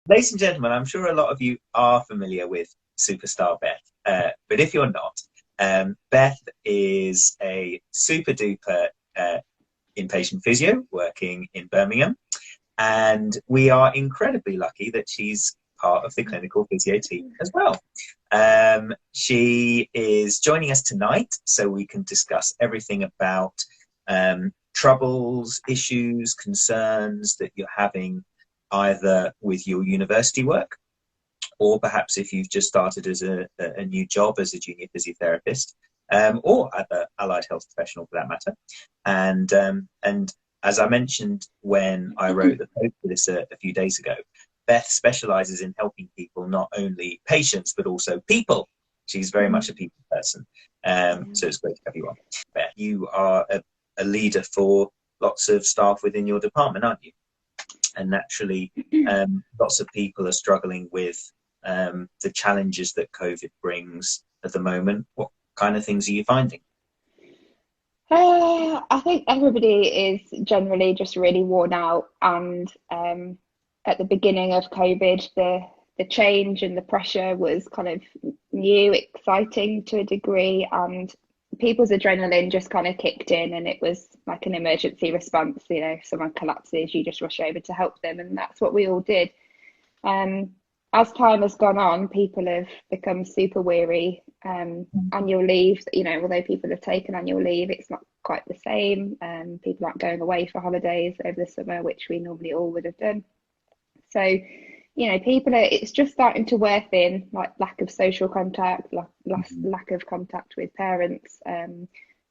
Ladies and gentlemen, I'm sure a lot of you are familiar with superstar Beth, but if you're not, Beth is a super duper inpatient physio working in Birmingham, and we are incredibly lucky that she's part of the clinical physio team as well. She is joining us tonight so we can discuss everything about troubles, issues, concerns that you're having either with your university work, or perhaps if you've just started as a new job as a junior physiotherapist, or other allied health professional for that matter. And as I mentioned when I wrote the post for this a few days ago, Beth specialises in helping people, not only patients, but also people. She's very much a people person. So it's great to have you on. Beth, you are a leader for lots of staff within your department, aren't you? And naturally, lots of people are struggling with the challenges that COVID brings at the moment. What kind of things are you finding? I think everybody is generally just really worn out, and at the beginning of COVID, the change and the pressure was kind of new, exciting to a degree, and people's adrenaline just kind of kicked in, and it was like an emergency response. You know, if someone collapses, you just rush over to help them, and that's what we all did. As time has gone on, people have become super weary. Annual leave, you know, although people have taken annual leave, it's not quite the same. People aren't going away for holidays over the summer, which we normally all would have done. So, you know, it's just starting to wear thin, like lack of social contact, lack of contact with parents,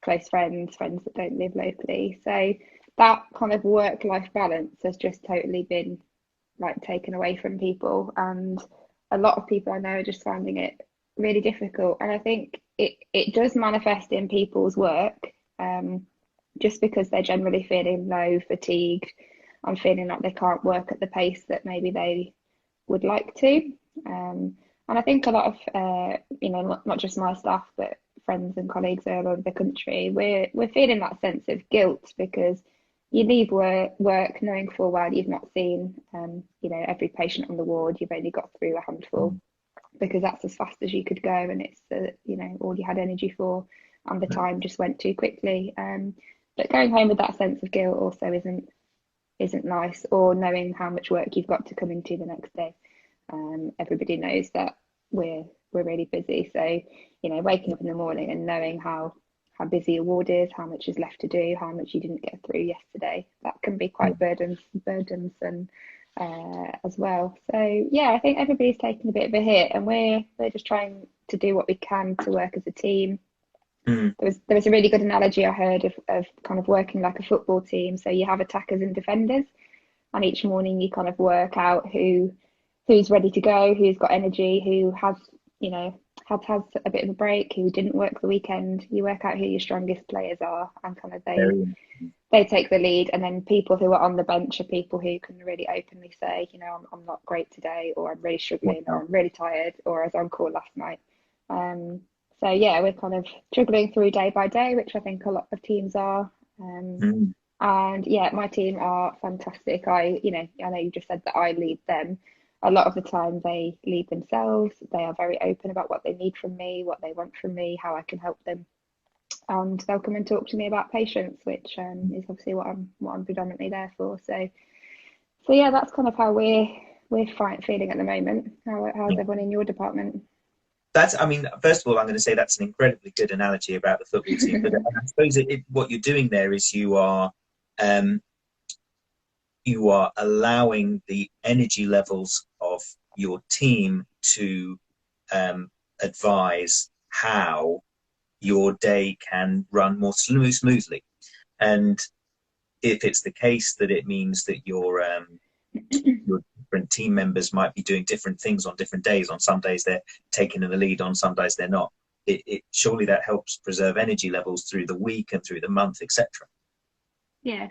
close friends that don't live locally. So that kind of work-life balance has just totally been like taken away from people, and a lot of people I know are just finding it really difficult. And I think it does manifest in people's work, just because they're generally feeling low, fatigued, and feeling like they can't work at the pace that maybe they would like to. And I think a lot of you know, not just my staff, but friends and colleagues all over the country, we're feeling that sense of guilt because you leave work knowing full well you've not seen you know, every patient on the ward. You've only got through a handful because that's as fast as you could go, and it's you know, all you had energy for, and the time just went too quickly. But going home with that sense of guilt also isn't nice, or knowing how much work you've got to come into the next day. Everybody knows that we're really busy, so you know, waking up in the morning and knowing how busy your ward is, how much is left to do, how much you didn't get through yesterday, that can be quite burdensome as well. So yeah, I think everybody's taking a bit of a hit, and we're just trying to do what we can to work as a team. There was a really good analogy I heard of kind of working like a football team. So you have attackers and defenders, and each morning you kind of work out who's ready to go, who's got energy, who has, you know, has a bit of a break, who didn't work the weekend. You work out who your strongest players are, and kind of they take the lead. And then people who are on the bench are people who can really openly say, you know, I'm not great today, or I'm really struggling, or I'm really tired, or I was on call last night. So yeah, we're kind of juggling through day by day, which I think a lot of teams are. And yeah, my team are fantastic. I know you just said that I lead them. A lot of the time they lead themselves. They are very open about what they need from me, what they want from me, how I can help them. And they'll come and talk to me about patients, which is obviously what I'm predominantly there for. So yeah, that's kind of how we're feeling at the moment. How's everyone in your department? I mean, first of all, I'm going to say that's an incredibly good analogy about the football team. But I suppose what you're doing there is you are allowing the energy levels of your team to advise how your day can run more smoothly. And if it's the case that it means that your different team members might be doing different things on different days. On some days they're taking in the lead, on some days they're not. Surely that helps preserve energy levels through the week and through the month, etc. Yeah,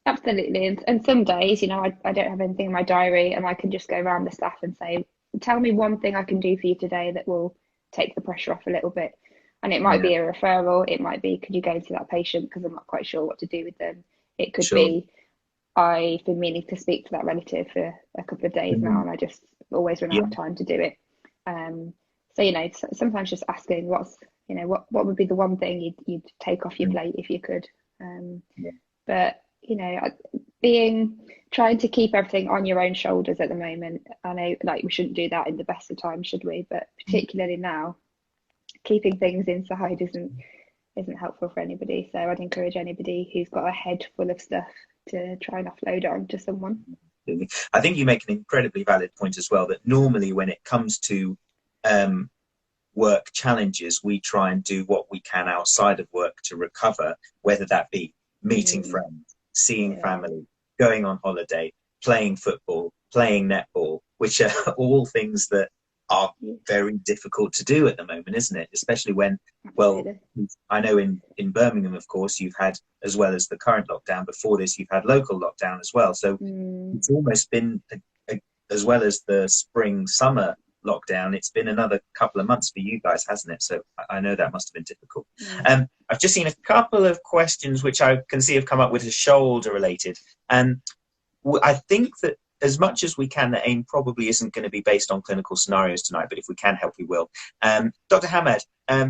absolutely. And some days, you know, I don't have anything in my diary, and I can just go around the staff and say, tell me one thing I can do for you today that will take the pressure off a little bit. And it might be a referral. It might be, could you go to that patient because I'm not quite sure what to do with them. It could be, I've been meaning to speak to that relative for a couple of days now, and I just always run out of time to do it. So, you know, sometimes just asking what would be the one thing you'd take off your plate if you could. But, you know, trying to keep everything on your own shoulders at the moment. I know, like, we shouldn't do that in the best of times, should we? But particularly now, keeping things inside isn't helpful for anybody. So I'd encourage anybody who's got a head full of stuff to try and offload it onto someone. I think you make an incredibly valid point as well, that normally when it comes to work challenges, we try and do what we can outside of work to recover, whether that be meeting friends, seeing family, going on holiday, playing football, playing netball, which are all things that are very difficult to do at the moment, isn't it? Especially when, well, I know in Birmingham, of course, you've had, as well as the current lockdown, before this, you've had local lockdown as well. So it's almost been, as well as the spring, summer lockdown, it's been another couple of months for you guys, hasn't it? So I know that must have been difficult. I've just seen a couple of questions which I can see have come up with a shoulder related. I think that as much as we can, the aim probably isn't going to be based on clinical scenarios tonight, but if we can help, we will. Dr. Hamad,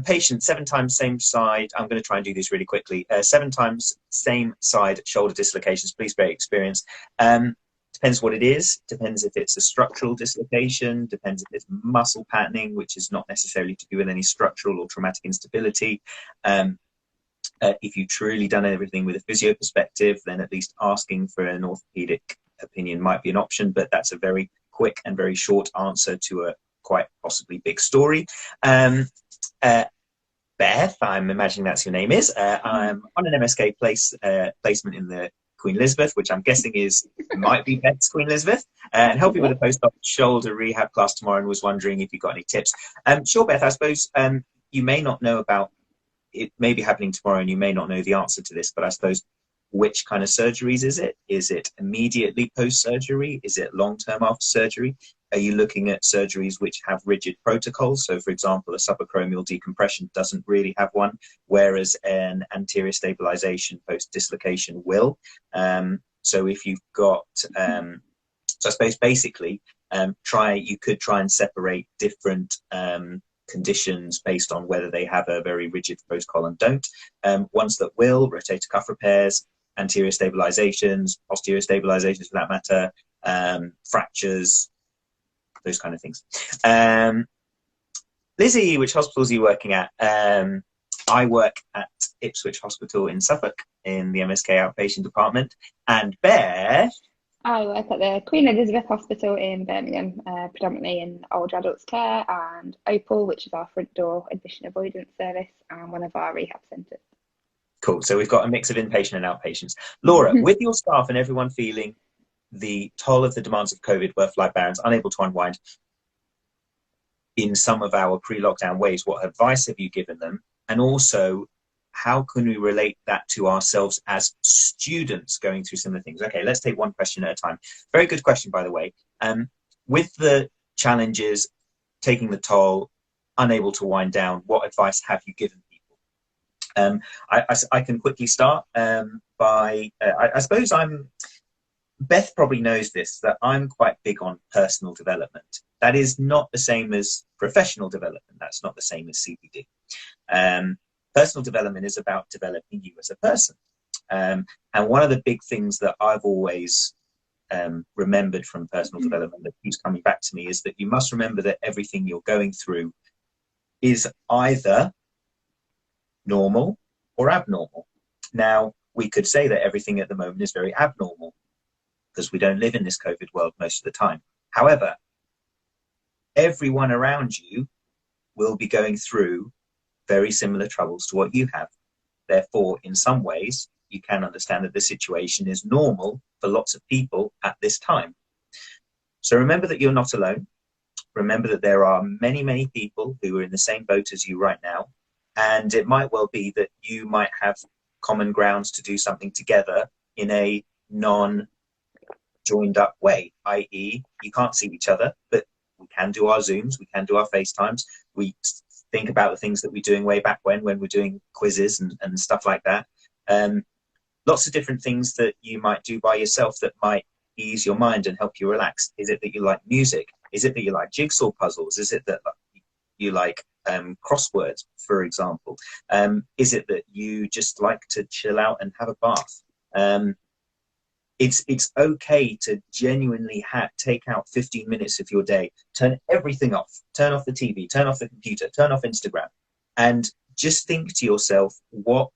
patient 7 times same side, I'm going to try and do this really quickly, 7 times same side shoulder dislocations, police great experience. Depends what it is, depends if it's a structural dislocation, depends if it's muscle patterning, which is not necessarily to do with any structural or traumatic instability. If you've truly done everything with a physio perspective, then at least asking for an orthopedic opinion might be an option, but that's a very quick and very short answer to a quite possibly big story. Beth, I'm imagining that's your name is. I'm on an MSK placement in the Queen Elizabeth, which I'm guessing might be Beth's Queen Elizabeth, and helping with a post-op shoulder rehab class tomorrow, and was wondering if you got any tips. Sure, Beth, I suppose you may not know about it, may be happening tomorrow, and you may not know the answer to this, but I suppose, which kind of surgeries is it? Is it immediately post-surgery? Is it long-term after surgery? Are you looking at surgeries which have rigid protocols? So, for example, a subacromial decompression doesn't really have one, whereas an anterior stabilization post-dislocation will. So if you've got, so I suppose basically, you could try and separate different conditions based on whether they have a very rigid protocol and don't. Ones that will, rotator cuff repairs, anterior stabilizations, posterior stabilizations for that matter, fractures, those kind of things. Lizzie, which hospitals are you working at? I work at Ipswich Hospital in Suffolk in the MSK outpatient department. And Beth? I work at the Queen Elizabeth Hospital in Birmingham, predominantly in older adults care, and Opal, which is our front door admission avoidance service, and one of our rehab centres. Cool. So we've got a mix of inpatient and outpatients. Laura, with your staff and everyone feeling the toll of the demands of COVID, work-life balance, unable to unwind in some of our pre-lockdown ways, what advice have you given them? And also, how can we relate that to ourselves as students going through similar things? Okay, let's take one question at a time. Very good question, by the way. With the challenges, taking the toll, unable to wind down, what advice have you given people? I can quickly start by, I suppose Beth probably knows this, that I'm quite big on personal development. That is not the same as professional development. That's not the same as CPD. Personal development is about developing you as a person. And one of the big things that I've always remembered from personal development that keeps coming back to me is that you must remember that everything you're going through is either normal or abnormal. Now, we could say that everything at the moment is very abnormal because we don't live in this COVID world most of the time. However, everyone around you will be going through very similar troubles to what you have. Therefore, in some ways, you can understand that the situation is normal for lots of people at this time. So remember that you're not alone. Remember that there are many, many people who are in the same boat as you right now. And it might well be that you might have common grounds to do something together in a non-joined up way, i.e. you can't see each other, but we can do our Zooms, we can do our FaceTimes, we think about the things that we're doing way back when we're doing quizzes and stuff like that. lots of different things that you might do by yourself that might ease your mind and help you relax. Is it that you like music? Is it that you like jigsaw puzzles? Is it that you like crosswords, for example? Is it that you just like to chill out and have a bath? It's okay to genuinely take out 15 minutes of your day, turn everything off, turn off the TV, turn off the computer, turn off Instagram, and just think to yourself, what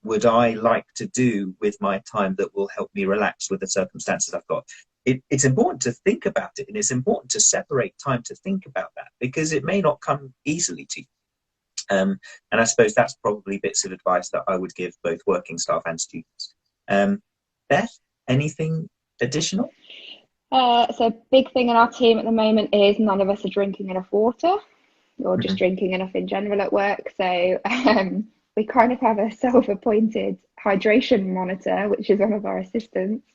would I like to do with my time that will help me relax with the circumstances I've got? It's important to think about it, and it's important to separate time to think about that, because it may not come easily to you. And I suppose that's probably bits of advice that I would give both working staff and students. Beth, anything additional? So big thing in our team at the moment is none of us are drinking enough water, or just drinking enough in general at work. So we kind of have a self-appointed hydration monitor, which is one of our assistants,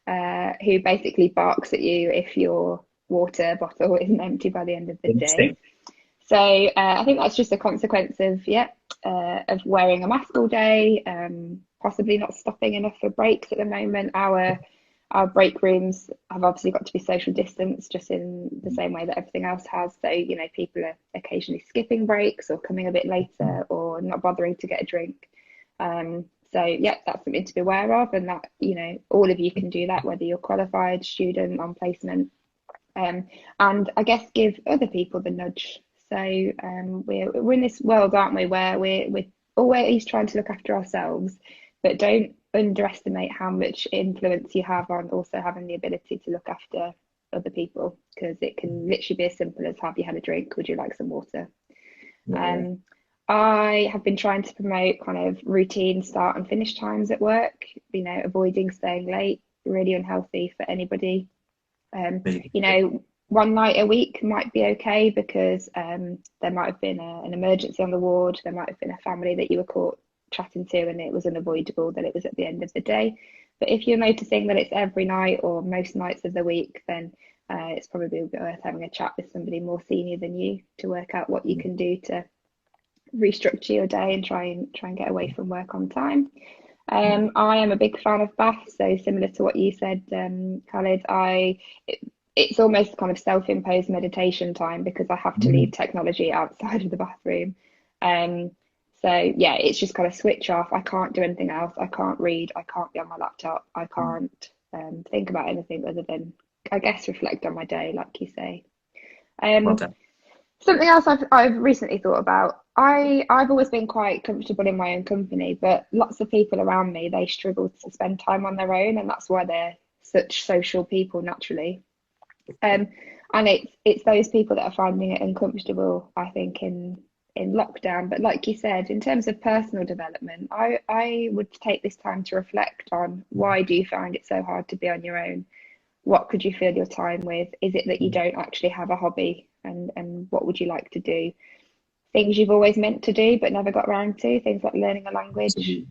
who basically barks at you if your water bottle isn't empty by the end of the day. So I think that's just a consequence of wearing a mask all day, possibly not stopping enough for breaks at the moment. Our break rooms have obviously got to be social distance, just in the same way that everything else has. So, people are occasionally skipping breaks or coming a bit later or not bothering to get a drink. So, that's something to be aware of, and that, all of you can do that, whether you're qualified, student, on placement, and I guess give other people the nudge. So we're in this world, aren't we, where we're always trying to look after ourselves, but don't underestimate how much influence you have on also having the ability to look after other people, because it can literally be as simple as, have you had a drink? Would you like some water? I have been trying to promote kind of routine start and finish times at work, avoiding staying late, really unhealthy for anybody. One night a week might be okay, because there might have been an emergency on the ward, there might have been a family that you were caught chatting to and it was unavoidable that it was at the end of the day. But if you're noticing that it's every night or most nights of the week, then it's probably worth having a chat with somebody more senior than you to work out what you can do to restructure your day and try and get away from work on time. I am a big fan of baths, so similar to what you said, Khalid, it's almost kind of self-imposed meditation time, because I have to leave technology outside of the bathroom. So it's just kind of switch off. I can't do anything else. I can't read. I can't be on my laptop. I can't think about anything other than, I guess, reflect on my day, like you say. Well done. Something else I've recently thought about. I've always been quite comfortable in my own company, but lots of people around me, they struggle to spend time on their own, and that's why they're such social people naturally. And it's those people that are finding it uncomfortable, I think, in lockdown. But like you said, in terms of personal development, I would take this time to reflect on, why do you find it so hard to be on your own? What could you fill your time with? Is it that you don't actually have a hobby, and what would you like to do? Things you've always meant to do but never got around to, things like learning a language,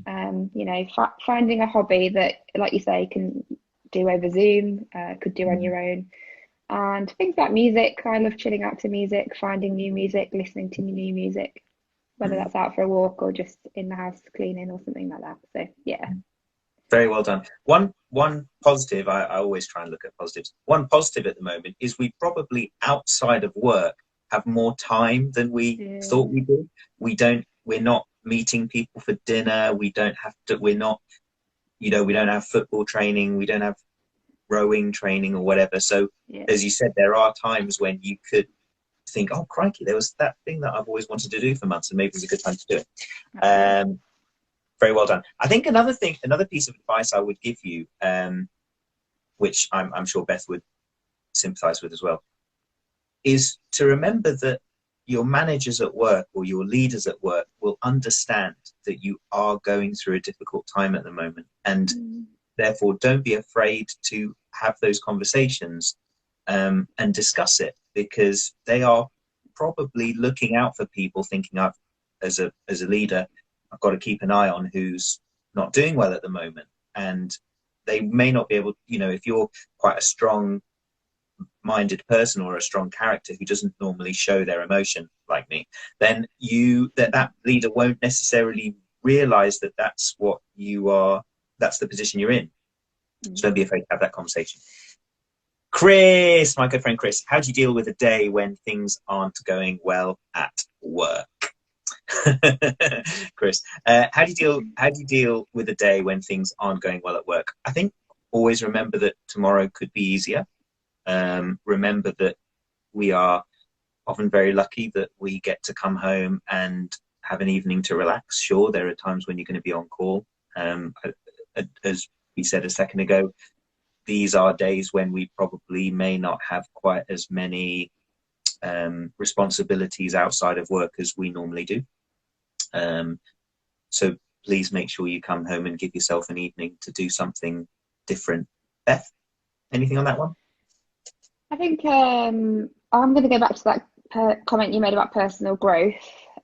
finding a hobby that, like you say, can do over Zoom, could do on your own. And things like music, I love chilling out to music, finding new music, listening to new music, whether that's out for a walk or just in the house cleaning or something like that. So very well done. One positive, I always try and look at positives. One positive at the moment is we probably, outside of work, have more time than we thought we did. We're not meeting people for dinner. We don't have football training. We don't have rowing training or whatever. So as you said, there are times when you could think, oh crikey, there was that thing that I've always wanted to do for months, and maybe it's a good time to do it. Very well done. I think another piece of advice I would give you, which I'm sure Beth would sympathize with as well, is to remember that your managers at work or your leaders at work will understand that you are going through a difficult time at the moment, and therefore don't be afraid to have those conversations and discuss it, because they are probably looking out for people, thinking, as a leader, I've got to keep an eye on who's not doing well at the moment. And they may not be able, if you're quite a strong minded person or a strong character who doesn't normally show their emotion like me, then that leader won't necessarily realize that that's what you are that's the position you're in. So don't be afraid to have that conversation. Chris, my good friend Chris, how do you deal with a day when things aren't going well at work? Chris, how do you deal with a day when things aren't going well at work? I think always remember that tomorrow could be easier. Remember that we are often very lucky that we get to come home and have an evening to relax. Sure, there are times when you're going to be on call. As we said a second ago, these are days when we probably may not have quite as many responsibilities outside of work as we normally do. So please make sure you come home and give yourself an evening to do something different. Beth, anything on that one? I think I'm going to go back to that comment you made about personal growth.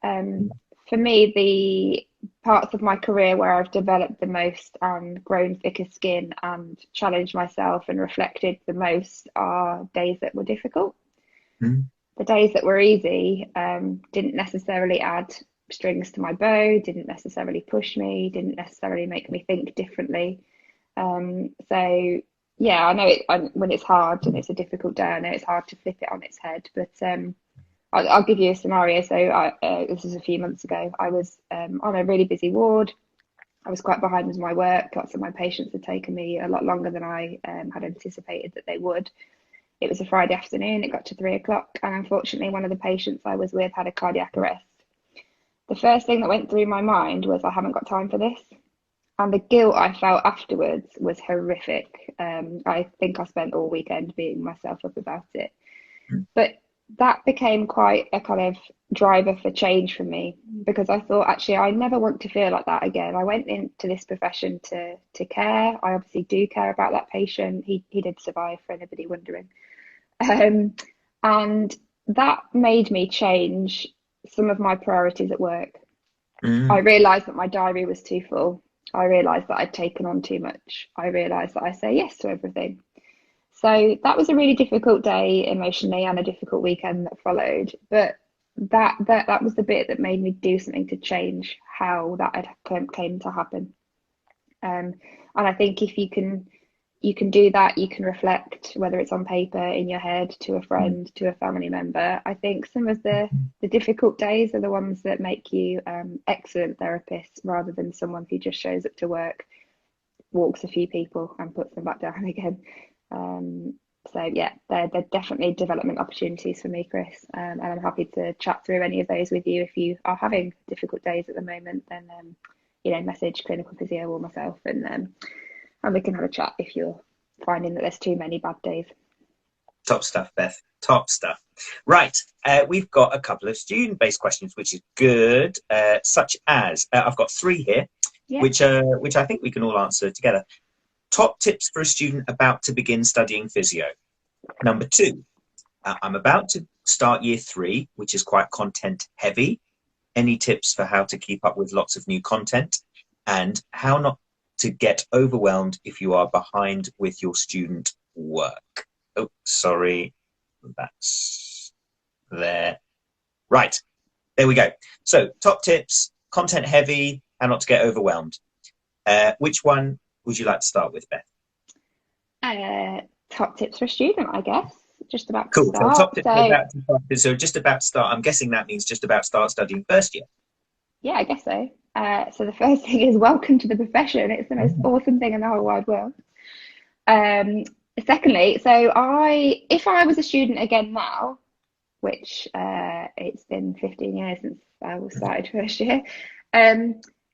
For me, the parts of my career where I've developed the most and grown thicker skin and challenged myself and reflected the most are days that were difficult. The days that were easy didn't necessarily add strings to my bow, didn't necessarily push me, didn't necessarily make me think differently. So yeah, I know when it's hard and it's a difficult day, I know it's hard to flip it on its head, but I'll give you a scenario. So this was a few months ago. I was on a really busy ward. I was quite behind with my work. Lots of my patients had taken me a lot longer than I had anticipated that they would. It was a Friday afternoon. It got to 3 o'clock, and unfortunately, one of the patients I was with had a cardiac arrest. The first thing that went through my mind was, I haven't got time for this. And the guilt I felt afterwards was horrific. I think I spent all weekend beating myself up about it. But that became quite a kind of driver for change for me, because I thought, actually, I never want to feel like that again. I went into this profession to care. I obviously do care about that patient. He did survive, for anybody wondering. And that made me change some of my priorities at work. I realised that my diary was too full. I realised that I'd taken on too much. I realised that I say yes to everything. So that was a really difficult day emotionally, and a difficult weekend that followed. But that was the bit that made me do something to change how that had came to happen. And I think if you can do that, you can reflect, whether it's on paper, in your head, to a friend, to a family member. I think some of the difficult days are the ones that make you excellent therapists, rather than someone who just shows up to work, walks a few people and puts them back down again. So yeah, they're definitely development opportunities for me, Chris, and I'm happy to chat through any of those with you. If you are having difficult days at the moment, then message Clinical Physio or myself, and we can have a chat if you're finding that there's too many bad days. Top stuff, Beth. Top stuff. Right, we've got a couple of student-based questions, which is good, such as, I've got 3 here, which I think we can all answer together. Top tips for a student about to begin studying physio. Number 2, I'm about to start year 3, which is quite content heavy. Any tips for how to keep up with lots of new content, and how not to get overwhelmed if you are behind with your student work? Oh, sorry, that's there. Right, there we go. So top tips, content heavy, how not to get overwhelmed. Which one would you like to start with, Beth? Top tips for a student, I guess. Just about to cool. start. So top tips about to start. So just about to start. I'm guessing that means just about to start studying first year. Yeah, I guess so. So the first thing is, welcome to the profession. It's the most awesome thing in the whole wide world. Secondly, if I was a student again now, which it's been 15 years since I started first year.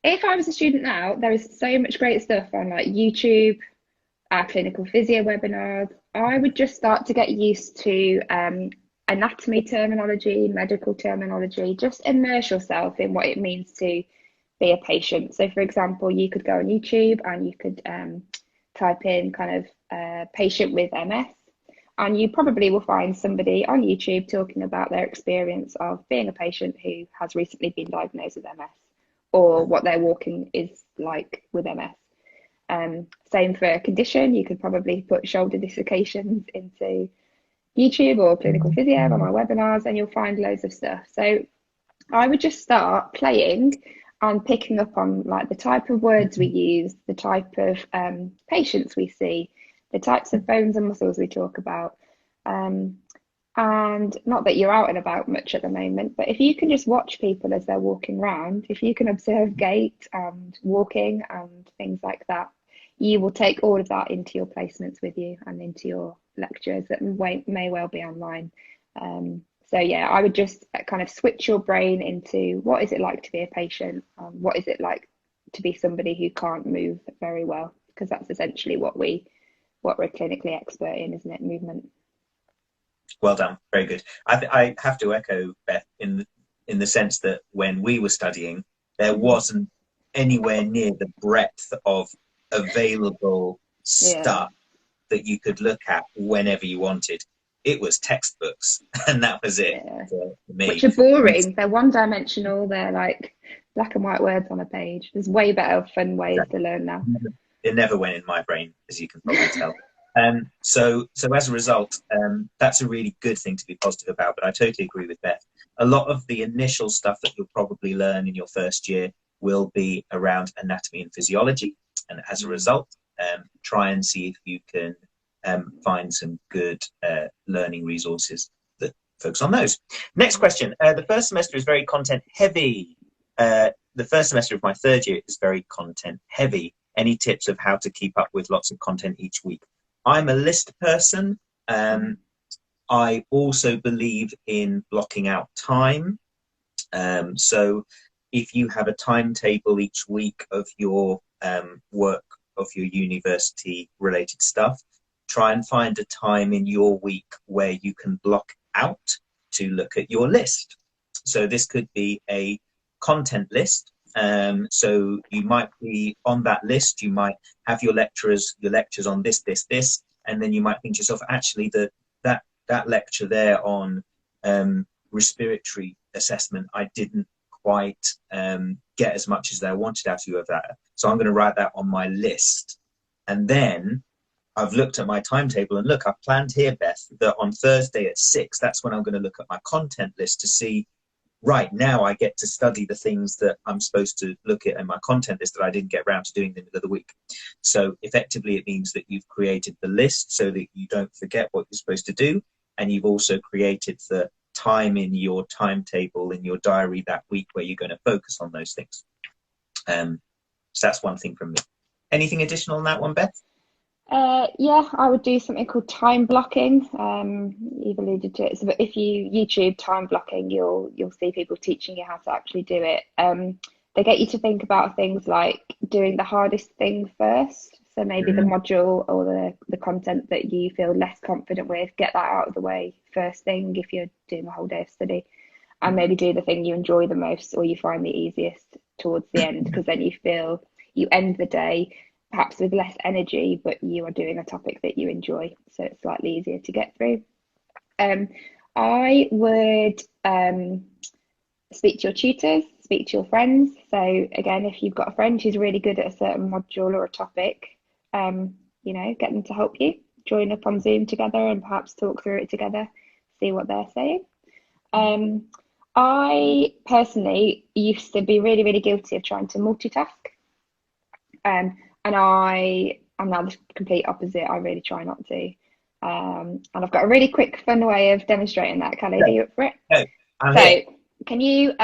If I was a student now, there is so much great stuff on like YouTube, our clinical physio webinars. I would just start to get used to anatomy terminology, medical terminology. Just immerse yourself in what it means to be a patient. So for example, you could go on YouTube and you could type in kind of patient with MS, and you probably will find somebody on YouTube talking about their experience of being a patient who has recently been diagnosed with MS, or what their walking is like with MS. Same for a condition. You could probably put shoulder dislocations into YouTube or clinical physio on my webinars, and you'll find loads of stuff. So I would just start playing and picking up on like the type of words we use, the type of patients we see, the types of bones and muscles we talk about. And not that you're out and about much at the moment, but if you can just watch people as they're walking around, if you can observe gait and walking and things like that, you will take all of that into your placements with you and into your lectures that may well be online. So yeah, I would just kind of switch your brain into what is it like to be a patient, what is it like to be somebody who can't move very well, because that's essentially what we're clinically expert in, isn't it? Movement. Well done, very good. I have to echo Beth in the sense that when we were studying, there wasn't anywhere near the breadth of available stuff that you could look at whenever you wanted. It was textbooks, and that was it for me. Which are boring. They're one-dimensional. They're like black and white words on a page. There's way better, fun ways to learn now. It never went in my brain, as you can probably tell. So as a result, that's a really good thing to be positive about. But I totally agree with Beth. A lot of the initial stuff that you'll probably learn in your first year will be around anatomy and physiology. And as a result, try and see if you can find some good learning resources that focus on those. Next question. The first semester is very content heavy. The first semester of my third year is very content heavy. Any tips of how to keep up with lots of content each week? I'm a list person. I also believe in blocking out time. So if you have a timetable each week of your work, of your university related stuff, try and find a time in your week where you can block out to look at your list. So this could be a content list. So you might be on that list, you might have your lectures on this, and then you might think to yourself, actually, that lecture there on respiratory assessment, I didn't quite get as much as I wanted out of that. So I'm going to write that on my list. And then I've looked at my timetable, and look, I've planned here, Beth, that on Thursday at 6, that's when I'm going to look at my content list to see, right, now I get to study the things that I'm supposed to look at in my content list that I didn't get around to doing in the middle of the week. So effectively, it means that you've created the list so that you don't forget what you're supposed to do. And you've also created the time in your timetable, in your diary that week where you're going to focus on those things. So that's one thing from me. Anything additional on that one, Beth? Yeah, I would do something called time blocking. You've alluded to it. So, but if you YouTube time blocking, you'll see people teaching you how to actually do it. They get you to think about things like doing the hardest thing first. So maybe the module or the content that you feel less confident with, get that out of the way first thing if you're doing a whole day of study, and maybe do the thing you enjoy the most or you find the easiest towards the end, because then you feel you end the day perhaps with less energy, but you are doing a topic that you enjoy, so it's slightly easier to get through. I would speak to your tutors, speak to your friends. So again, if you've got a friend who's really good at a certain module or a topic, you know, get them to help you. Join up on Zoom together and perhaps talk through it together, see what they're saying. I personally used to be really, really guilty of trying to multitask. And I'm now the complete opposite. I really try not to. And I've got a really quick, fun way of demonstrating that. Khalid, are you up for it? So can you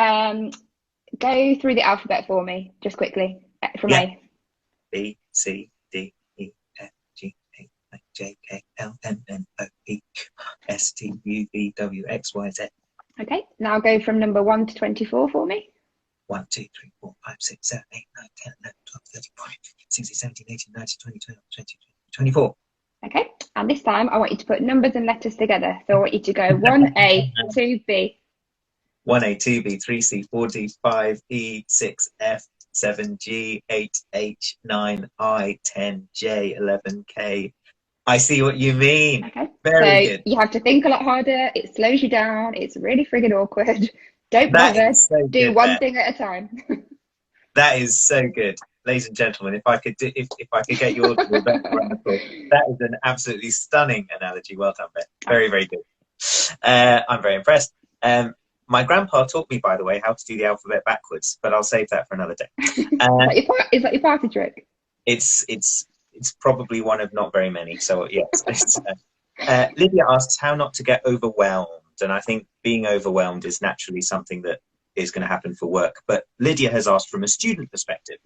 go through the alphabet for me, just quickly, from A? B, C, D, E, F, G, H, I, J, K, L, M, N, O, P, S, T, U, V, W, X, Y, Z. Okay, now go from number 1 to 24 for me. 1, 2, 3, 4, 5, 6, 7, 8, 9, 10, 11, 12, 13, 14, 16, 17, 18, 19, 20, 21, 22, 24. Okay, and this time I want you to put numbers and letters together. So I want you to go 1A, 2B. 1A, 2B, 3C, 4D, 5E, 6F, 7G, 8H, 9I, 10J, 11K. I see what you mean. Okay, very good. You have to think a lot harder. It slows you down. It's really friggin' awkward. Don't bother. So do one thing at a time. That is so good, ladies and gentlemen. If I could get yours, wonderful. That is an absolutely stunning analogy. Well done, Beth. Very, very good. I'm very impressed. My grandpa taught me, by the way, how to do the alphabet backwards, but I'll save that for another day. Is that your party trick? It's probably one of not very many. So yes. Lydia asks how not to get overwhelmed, and I think being overwhelmed is naturally something that is going to happen for work. But Lydia has asked from a student perspective.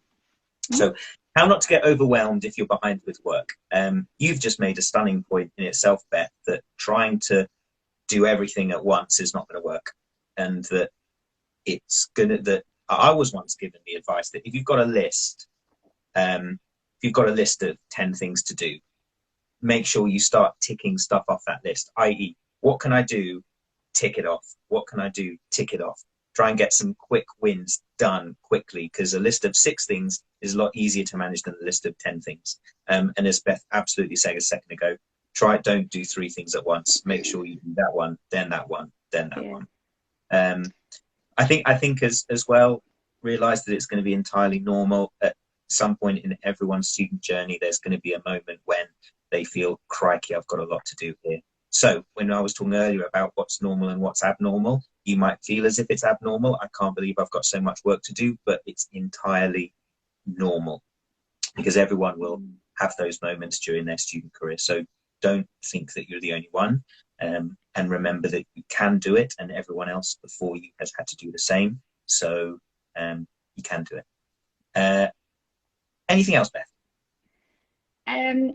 So how not to get overwhelmed if you're behind with work. You've just made a stunning point in itself, Beth, that trying to do everything at once is not going to work, and that I was once given the advice that if you've got a list, if you've got a list of 10 things to do, make sure you start ticking stuff off that list, i.e. what can I do? Tick it off. What can I do? Tick it off. Try and get some quick wins done quickly, because a list of 6 things is a lot easier to manage than a list of 10 things. And as Beth absolutely said a second ago, don't do 3 things at once. Make sure you do that one, then that one, then that one. I think as well, realize that it's going to be entirely normal. At some point in everyone's student journey, there's going to be a moment when they feel, crikey, I've got a lot to do here. So when I was talking earlier about what's normal and what's abnormal, you might feel as if it's abnormal. I can't believe I've got so much work to do, but it's entirely normal, because everyone will have those moments during their student career. So don't think that you're the only one, and remember that you can do it, and everyone else before you has had to do the same. So you can do it. Anything else, Beth? I'm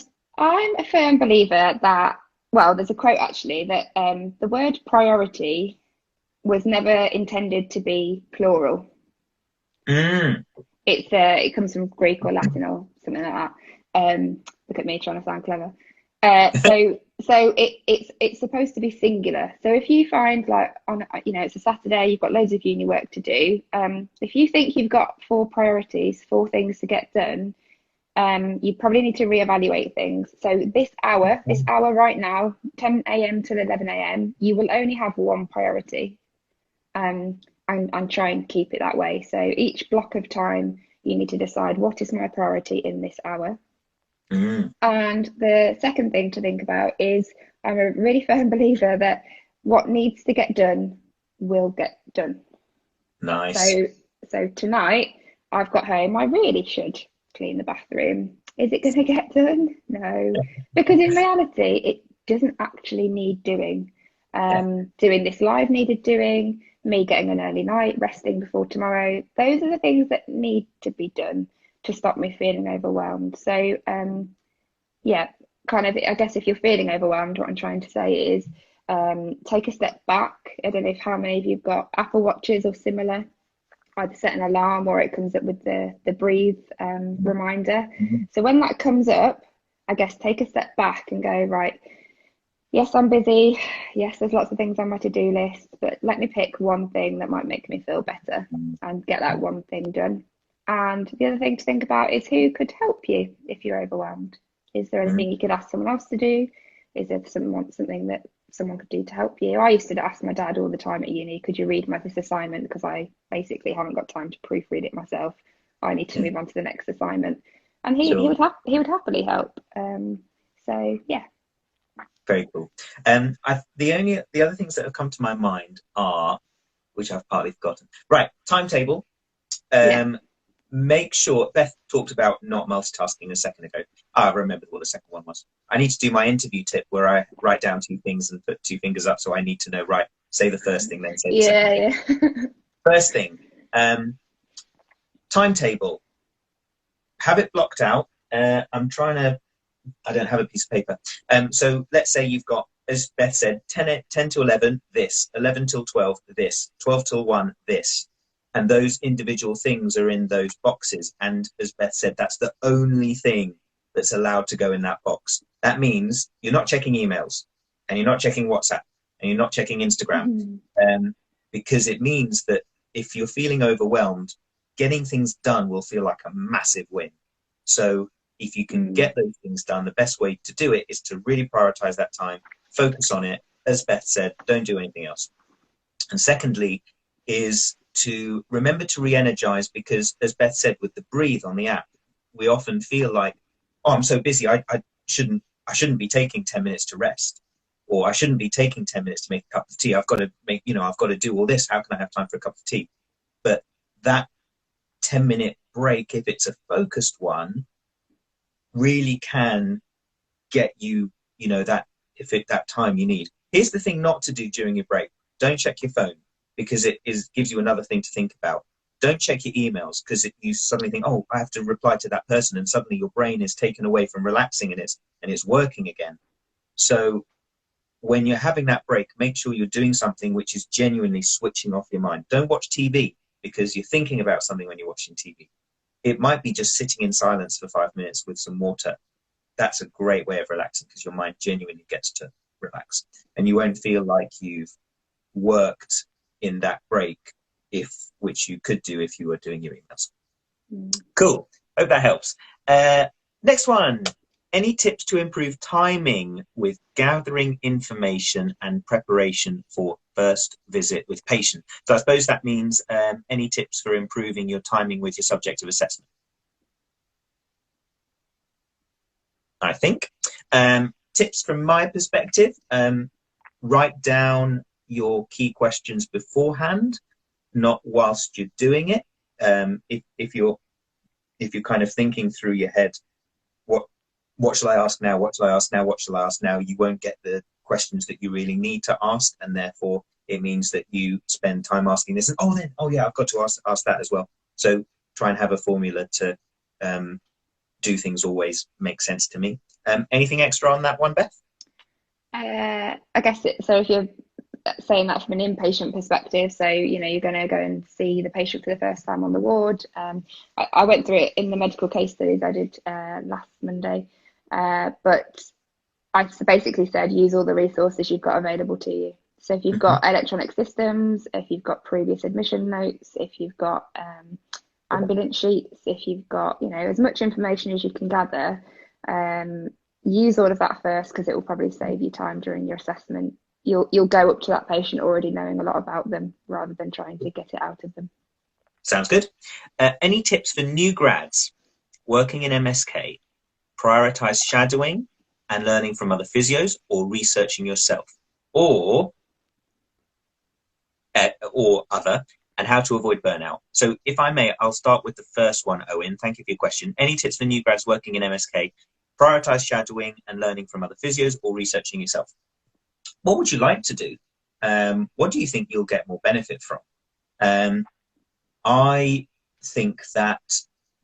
a firm believer that, well, there's a quote actually that the word priority was never intended to be plural. It comes from Greek or Latin or something like that. Look at me trying to sound clever. So it's supposed to be singular. So if you find, like, on, it's a Saturday, you've got loads of uni work to do. If you think you've got 4 priorities, 4 things to get done, you probably need to reevaluate things. So this hour right now, 10 a.m. till 11 a.m., you will only have 1 priority, and try and keep it that way. So each block of time, you need to decide, what is my priority in this hour? And the second thing to think about is, I'm a really firm believer that what needs to get done will get done. Nice. So tonight I've got home, I really should clean the bathroom. Is it going to get done? No, because in reality it doesn't actually need doing. Doing this live needed doing, me getting an early night, resting before tomorrow, those are the things that need to be done to stop me feeling overwhelmed. So kind of, I guess if you're feeling overwhelmed, what I'm trying to say is take a step back. I don't know if how many of you've got Apple Watches or similar. Either set an alarm or it comes up with the breathe reminder. So when that comes up, I guess take a step back and go, right, yes, I'm busy. Yes, there's lots of things on my to-do list, but let me pick one thing that might make me feel better and get that one thing done. And the other thing to think about is who could help you if you're overwhelmed. Is there anything you could ask someone else to do? Is there something that someone could do to help you? I used to ask my dad all the time at uni, could you read this assignment? Because I basically haven't got time to proofread it myself. I need to move on to the next assignment. And he would happily help. So yeah. Very cool. The other things that have come to my mind are, which I've partly forgotten. Right, timetable. Make sure, Beth talked about not multitasking a second ago. I remembered what the second one was. I need to do my interview tip where I write down 2 things and put 2 fingers up, so I need to know, right, say the first thing, then say the second thing. First thing, timetable. Have it blocked out. I don't have a piece of paper. So let's say you've got, as Beth said, 10 to 11, this, 11 till 12, this, 12 till 1, this. And those individual things are in those boxes. And as Beth said, that's the only thing that's allowed to go in that box. That means you're not checking emails, and you're not checking WhatsApp, and you're not checking Instagram, because it means that if you're feeling overwhelmed, getting things done will feel like a massive win. So if you can get those things done, the best way to do it is to really prioritize that time, focus on it. As Beth said, don't do anything else. And secondly is to remember to re-energize, because as Beth said, with the breathe on the app, we often feel like, oh, I'm so busy, I shouldn't be taking 10 minutes to rest. or I shouldn't be taking 10 minutes to make a cup of tea. I've got to I've got to do all this. How can I have time for a cup of tea? But that 10-minute break, if it's a focused one, really can get you, that time you need. Here's the thing not to do during your break. Don't check your phone, because it gives you another thing to think about. Don't check your emails, because you suddenly think, oh, I have to reply to that person, and suddenly your brain is taken away from relaxing and it's working again. So when you're having that break, make sure you're doing something which is genuinely switching off your mind. Don't watch TV because you're thinking about something when you're watching TV. It might be just sitting in silence for 5 minutes with some water. That's a great way of relaxing, because your mind genuinely gets to relax, and you won't feel like you've worked in that break, which you could do if you were doing your emails. Cool. Hope that helps. Next one. Any tips to improve timing with gathering information and preparation for first visit with patient? So I suppose that means any tips for improving your timing with your subjective assessment? I think. Tips from my perspective, write down your key questions beforehand, not whilst you're doing it. If you're kind of thinking through your head, what shall I ask now? What shall I ask now? What shall I ask now? You won't get the questions that you really need to ask, and therefore it means that you spend time asking this, and oh yeah, I've got to ask that as well. So try and have a formula to do things always make sense to me. Anything extra on that one, Beth? I guess so if you're saying that from an inpatient perspective, so you're going to go and see the patient for the first time on the ward. I went through it in the medical case studies I did last Monday, but I basically said use all the resources you've got available to you. So if you've got electronic systems, if you've got previous admission notes, if you've got ambulance sheets, if you've got as much information as you can gather, use all of that first, because it will probably save you time during your assessment. You'll go up to that patient already knowing a lot about them, rather than trying to get it out of them. Sounds good. Any tips for new grads working in MSK? Prioritize shadowing and learning from other physios, or researching yourself, or other, and how to avoid burnout. So if I may, I'll start with the first one, Owen. Thank you for your question. Any tips for new grads working in MSK? Prioritize shadowing and learning from other physios, or researching yourself. What would you like to do? What do you think you'll get more benefit from? I think that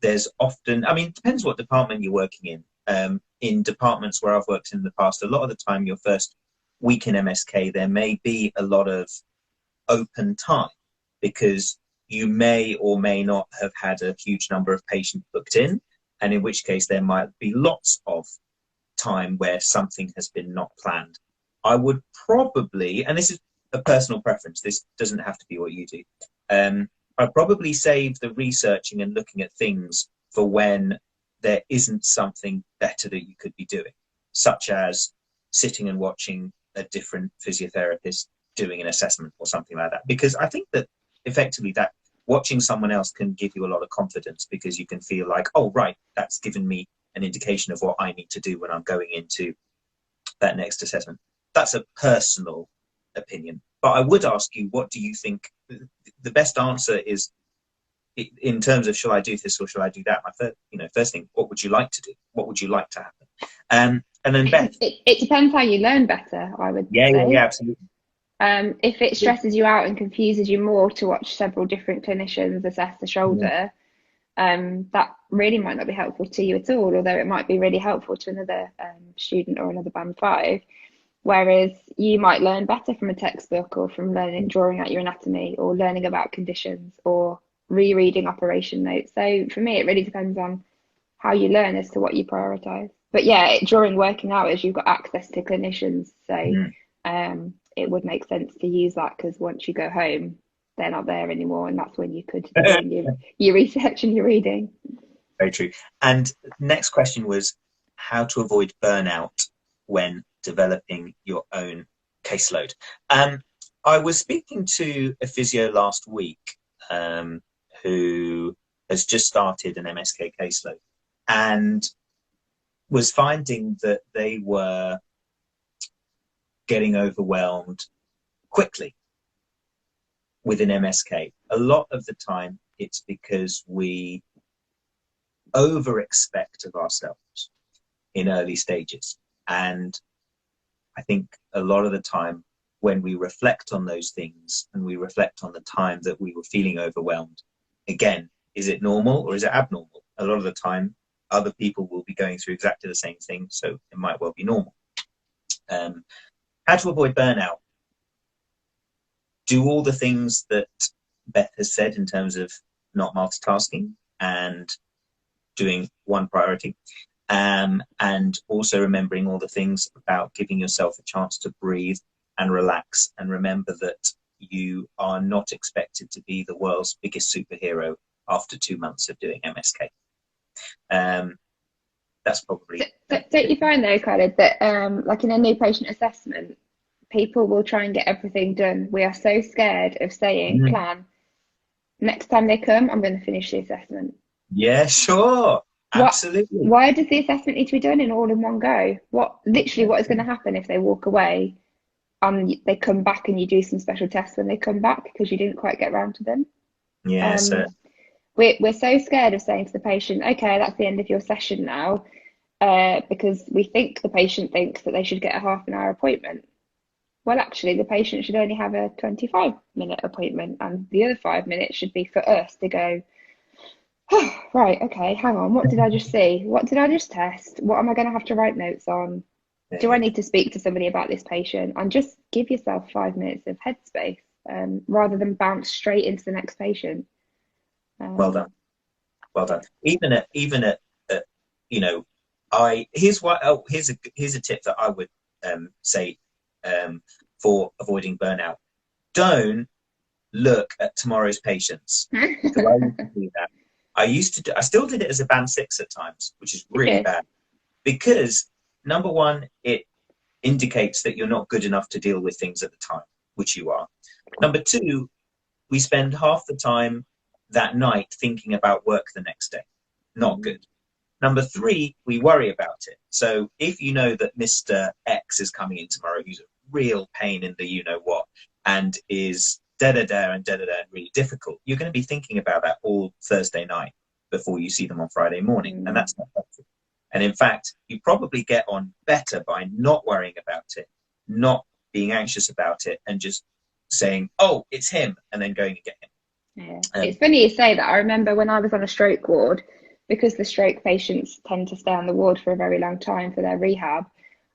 there's often, it depends what department you're working in. In departments where I've worked in the past, a lot of the time, your first week in MSK, there may be a lot of open time, because you may or may not have had a huge number of patients booked in, and in which case there might be lots of time where something has been not planned. I would probably, and this is a personal preference, this doesn't have to be what you do, I'd probably save the researching and looking at things for when there isn't something better that you could be doing, such as sitting and watching a different physiotherapist doing an assessment or something like that. Because I think that effectively that watching someone else can give you a lot of confidence, because you can feel like, oh, right, that's given me an indication of what I need to do when I'm going into that next assessment. That's a personal opinion. But I would ask you, what do you think? The best answer is, in terms of shall I do this or shall I do that? My first thing, what would you like to do? What would you like to happen? And then Beth. It depends how you learn better, I would say. Yeah, absolutely. If it stresses you out and confuses you more to watch several different clinicians assess the shoulder, that really might not be helpful to you at all, although it might be really helpful to another student or another band 5. Whereas you might learn better from a textbook, or from drawing out your anatomy, or learning about conditions, or rereading operation notes. So for me, it really depends on how you learn as to what you prioritize. But yeah, during working hours, you've got access to clinicians. So it would make sense to use that, because once you go home, they're not there anymore. And that's when you could be doing your research and your reading. Very true. And next question was how to avoid burnout when developing your own caseload. I was speaking to a physio last week who has just started an MSK caseload, and was finding that they were getting overwhelmed quickly with an MSK. A lot of the time it's because we over expect of ourselves in early stages. And I think a lot of the time when we reflect on those things and we reflect on the time that we were feeling overwhelmed, again, is it normal or is it abnormal? A lot of the time other people will be going through exactly the same thing, so it might well be normal. How to avoid burnout. Do all the things that Beth has said in terms of not multitasking and doing one priority, and also remembering all the things about giving yourself a chance to breathe and relax, and remember that you are not expected to be the world's biggest superhero after 2 months of doing MSK. That's probably... Don't you find though, Khalid, that like in a new patient assessment, people will try and get everything done. We are so scared of saying, plan, next time they come, I'm going to finish the assessment. Yeah, sure. Absolutely. Why does the assessment need to be done in all in one go? What is going to happen if they walk away and they come back and you do some special tests when they come back because you didn't quite get around to them? Yeah, so we're so scared of saying to the patient, okay, that's the end of your session now, because we think the patient thinks that they should get a half an hour appointment. Well, actually, the patient should only have a 25-minute appointment, and the other 5 minutes should be for us to go, oh, right, okay, hang on, what did I just see? What did I just test? What am I going to have to write notes on? Do I need to speak to somebody about this patient? And just give yourself 5 minutes of headspace, rather than bounce straight into the next patient. Well done. Even at you know, here's a tip that I would say for avoiding burnout. Don't look at tomorrow's patients. Because I used to do that. I still did it as a band 6 at times, which is really bad, because number one, it indicates that you're not good enough to deal with things at the time, which you are. Number two, we spend half the time that night thinking about work the next day. Not good. Number three, we worry about it. So if you know that Mr. X is coming in tomorrow, who's a real pain in the you-know-what, and is da-da-da and da-da-da and really difficult, you're going to be thinking about that all Thursday night before you see them on Friday morning. And that's not helpful. And in fact, you probably get on better by not worrying about it, not being anxious about it, and just saying, oh, it's him, and then going and get him. Yeah. It's funny you say that. I remember when I was on a stroke ward, because the stroke patients tend to stay on the ward for a very long time for their rehab,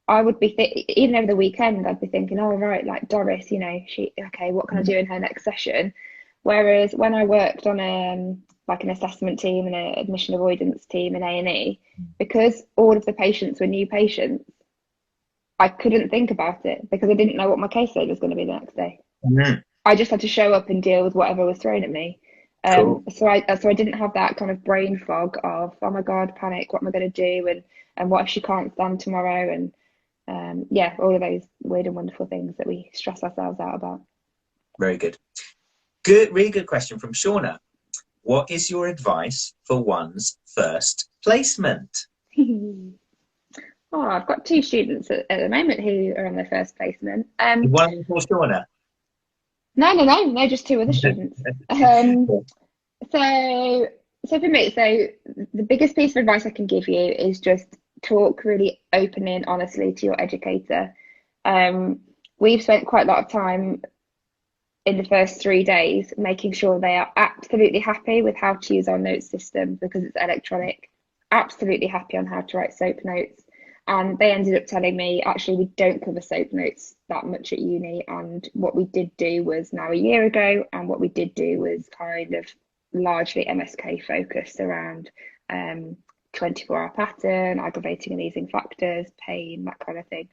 I would be, even over the weekend, I'd be thinking, oh, right, like Doris, you know, okay, what can I do in her next session? Whereas when I worked on like an assessment team and an admission avoidance team in A&E, because all of the patients were new patients, I couldn't think about it because I didn't know what my caseload was going to be the next day. I just had to show up and deal with whatever was thrown at me. Cool. So I didn't have that kind of brain fog of, oh my God, panic, what am I going to do? And what if she can't stand tomorrow? And yeah, all of those weird and wonderful things that we stress ourselves out about. Very good. Really good question from Shauna. What is your advice for one's first placement? Oh, I've got 2 students at the moment who are on their first placement. One for Shauna? No, just 2 other students. So for me, so the biggest piece of advice I can give you is just talk really openly and honestly to your educator. We've spent quite a lot of time in the first 3 days making sure they are absolutely happy with how to use our notes system because it's electronic, absolutely happy on how to write SOAP notes. And they ended up telling me, actually, we don't cover SOAP notes that much at uni. And what we did do was now a year ago, and what we did do was kind of largely MSK focused around 24-hour pattern, aggravating and easing factors, pain, that kind of thing.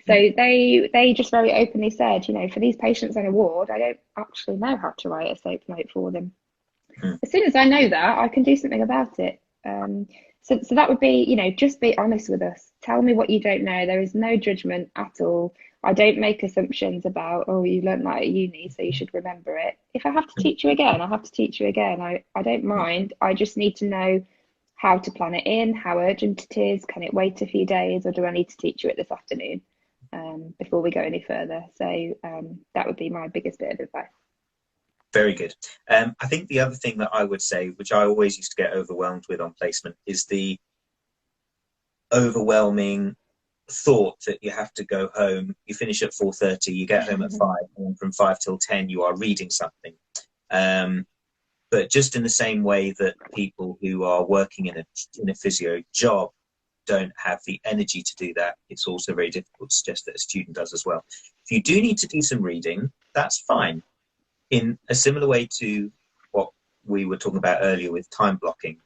So they just very openly said, you know, for these patients on a ward, I don't actually know how to write a SOAP note for them. As soon as I know that, I can do something about it. So that would be, you know, just be honest with us. Tell me what you don't know. There is no judgment at all. I don't make assumptions about, oh, you learnt that at uni, so you should remember it. If I have to teach you again, I have to teach you again. I don't mind. I just need to know how to plan it in, how urgent it is. Can it wait a few days, or do I need to teach you it this afternoon? before we go any further. So that would be my biggest bit of advice. Very good. I think the other thing that I would say, which I always used to get overwhelmed with on placement, is the overwhelming thought that you have to go home. You finish at 4:30, you get home at 5, and from 5 till 10 you are reading something. But just in the same way that people who are working in a physio job don't have the energy to do that, it's also very difficult to suggest that a student does as well. If you do need to do some reading, that's fine. In a similar way to what we were talking about earlier with time blocking,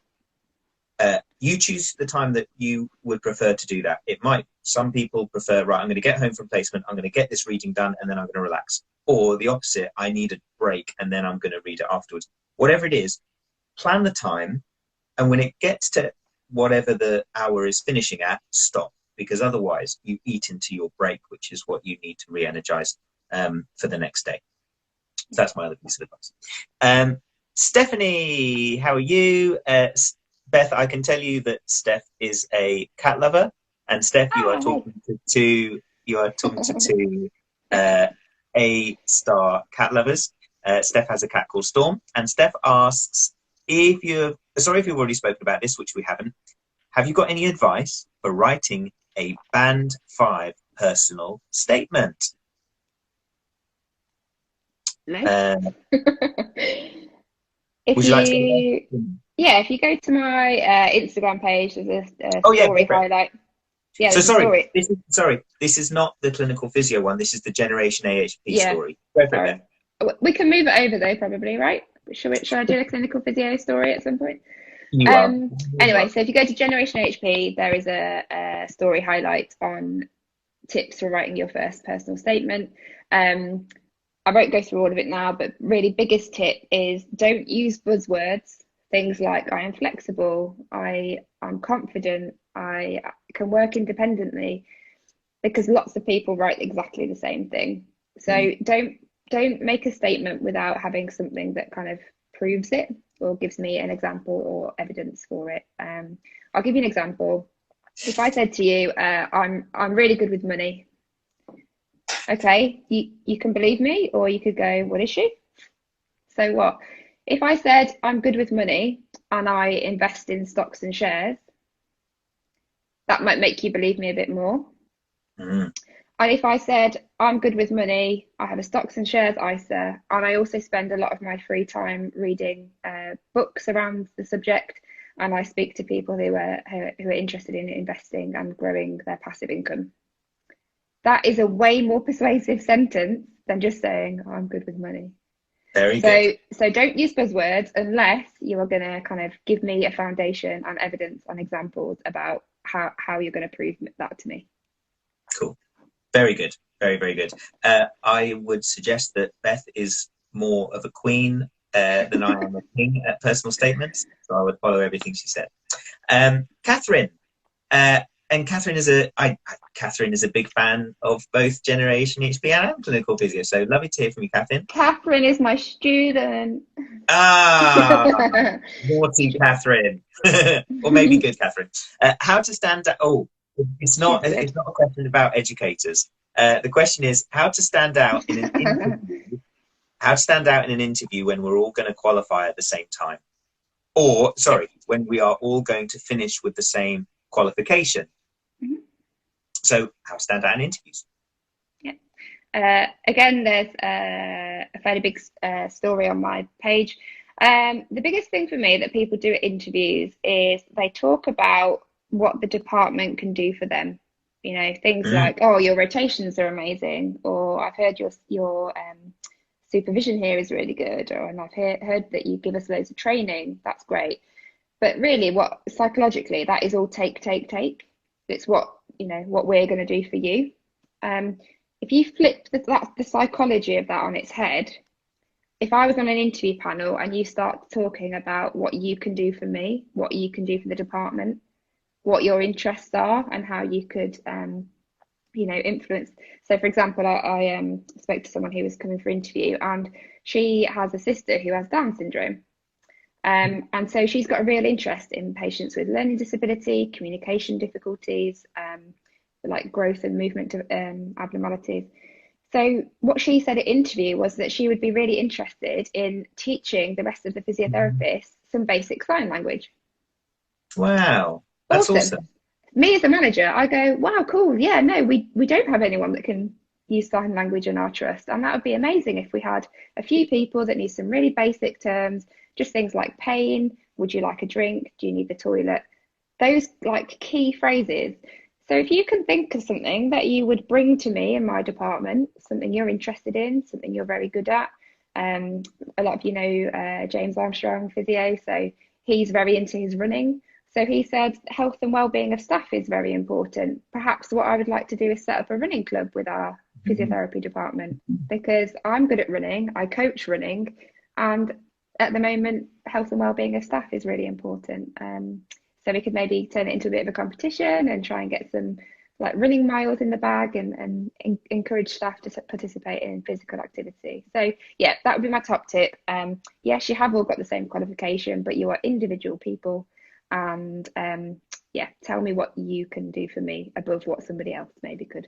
you choose the time that you would prefer to do that. Some people prefer, right, I'm going to get home from placement, I'm going to get this reading done, and then I'm going to relax. Or the opposite, I need a break, and then I'm going to read it afterwards. Whatever it is, plan the time, and when it gets to whatever the hour is finishing at, stop, because otherwise you eat into your break, which is what you need to re-energize for the next day. So that's my other piece of advice. Stephanie, how are you? Beth, I can tell you that Steph is a cat lover, and Steph, you are talking to two A-star cat lovers. Steph has a cat called Storm, and Steph asks if you've already spoken about this, which we haven't. Have you got any advice for writing a Band 5 personal statement? No. If you go to my Instagram page, there's a story highlight. Yeah, so sorry, this is not the clinical physio one. This is the Generation AHP story. Sorry. We can move it over though, probably, right? Should I do the clinical physio story at some point? Anyway, so if you go to Generation AHP, there is a story highlight on tips for writing your first personal statement. I won't go through all of it now, but really biggest tip is don't use buzzwords. Things like I am flexible, I'm confident, I can work independently, because lots of people write exactly the same thing. So don't make a statement without having something that kind of proves it or gives me an example or evidence for it. I'll give you an example. If I said to you, I'm really good with money. Okay, you can believe me, or you could go, what is she? So what? If I said I'm good with money and I invest in stocks and shares, that might make you believe me a bit more. And if I said I'm good with money, I have a stocks and shares ISA, and I also spend a lot of my free time reading books around the subject, and I speak to people who are interested in investing and growing their passive income. That is a way more persuasive sentence than just saying, oh, I'm good with money. Very good. So don't use buzzwords unless you are going to kind of give me a foundation and evidence and examples about how you're going to prove that to me. Cool. Very good. Very, very good. I would suggest that Beth is more of a queen than I am a king at personal statements, so I would follow everything she said. Catherine. And Catherine is a big fan of both Generation HP and clinical physio. So lovely to hear from you, Catherine. Catherine is my student. Naughty Catherine, or maybe good Catherine. How to stand out? Oh, it's not a question about educators. The question is how to stand out in an interview. How to stand out in an interview when we're all going to qualify at the same time, or when we are all going to finish with the same qualification. So how to stand out in interviews. Again, there's a fairly big story on my page. The biggest thing for me that people do at interviews is they talk about what the department can do for them. You know, things like, oh, your rotations are amazing, or I've heard your supervision here is really good, and I've heard that you give us loads of training. That's great. But really, what psychologically, that is all take. It's what we're going to do for you. If you flip the psychology of that on its head, if I was on an interview panel and you start talking about what you can do for me, what you can do for the department, what your interests are, and how you could, influence. So, for example, I spoke to someone who was coming for interview, and she has a sister who has Down syndrome. And so she's got a real interest in patients with learning disability, communication difficulties, like growth and movement abnormalities. So what she said at interview was that she would be really interested in teaching the rest of the physiotherapists some basic sign language. Wow, that's Awesome. awesome. Me as a manager, I go, wow, cool. Yeah, no, we don't have anyone that can use sign language in our trust. And that would be amazing if we had a few people that need some really basic terms, just things like pain, would you like a drink, do you need the toilet? Those like key phrases. So if you can think of something that you would bring to me in my department, something you're interested in, something you're very good at. A lot of you know James Armstrong, physio, so he's very into his running. So he said health and well-being of staff is very important. Perhaps what I would like to do is set up a running club with our physiotherapy department, because I'm good at running, I coach running, and at the moment, health and well-being of staff is really important. So we could maybe turn it into a bit of a competition and try and get some like running miles in the bag and encourage staff to participate in physical activity. So yeah, that would be my top tip. Yes, you have all got the same qualification, but you are individual people. And yeah, tell me what you can do for me above what somebody else maybe could.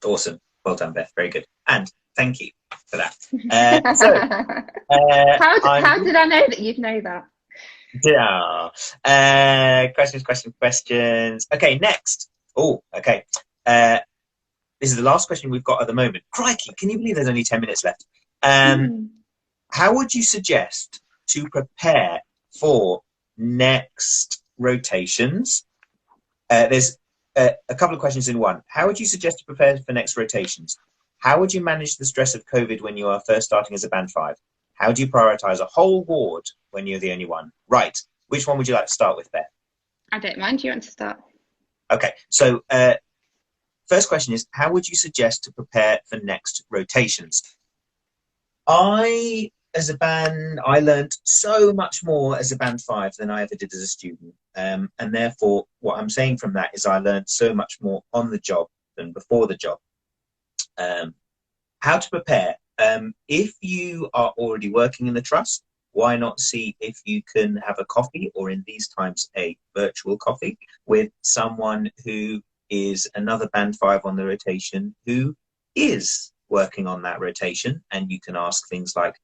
Awesome. Well done, Beth. Very good. And thank you for that. How did I know that you'd know that? Yeah. Questions. Okay, next. Oh, okay. This is the last question we've got at the moment. Crikey, can you believe there's only 10 minutes left? How would you suggest to prepare for next rotations? There's a couple of questions in one. How would you suggest to prepare for next rotations? How would you manage the stress of COVID when you are first starting as a band 5? How do you prioritize a whole ward when you're the only one? Right. Which one would you like to start with, Beth? I don't mind. Do you want to start? Okay. So first question is, how would you suggest to prepare for next rotations? As a band, I learned so much more as a band 5 than I ever did as a student. And therefore, what I'm saying from that is I learned so much more on the job than before the job. How to prepare. If you are already working in the trust, why not see if you can have a coffee, or in these times, a virtual coffee, with someone who is another band 5 on the rotation who is working on that rotation, and you can ask things like,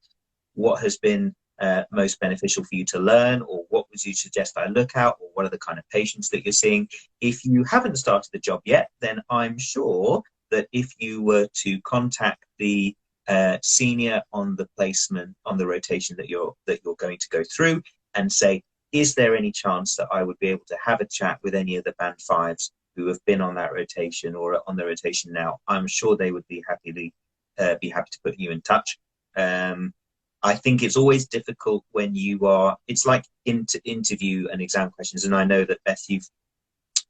what has been most beneficial for you to learn, or what would you suggest I look at, or what are the kind of patients that you're seeing? If you haven't started the job yet, then I'm sure that if you were to contact the senior on the placement, on the rotation that you're going to go through, and say, is there any chance that I would be able to have a chat with any of the band 5s who have been on that rotation or are on the rotation now? I'm sure they would be happy to put you in touch. I think it's always difficult when it's like interview and exam questions. And I know that, Beth, you've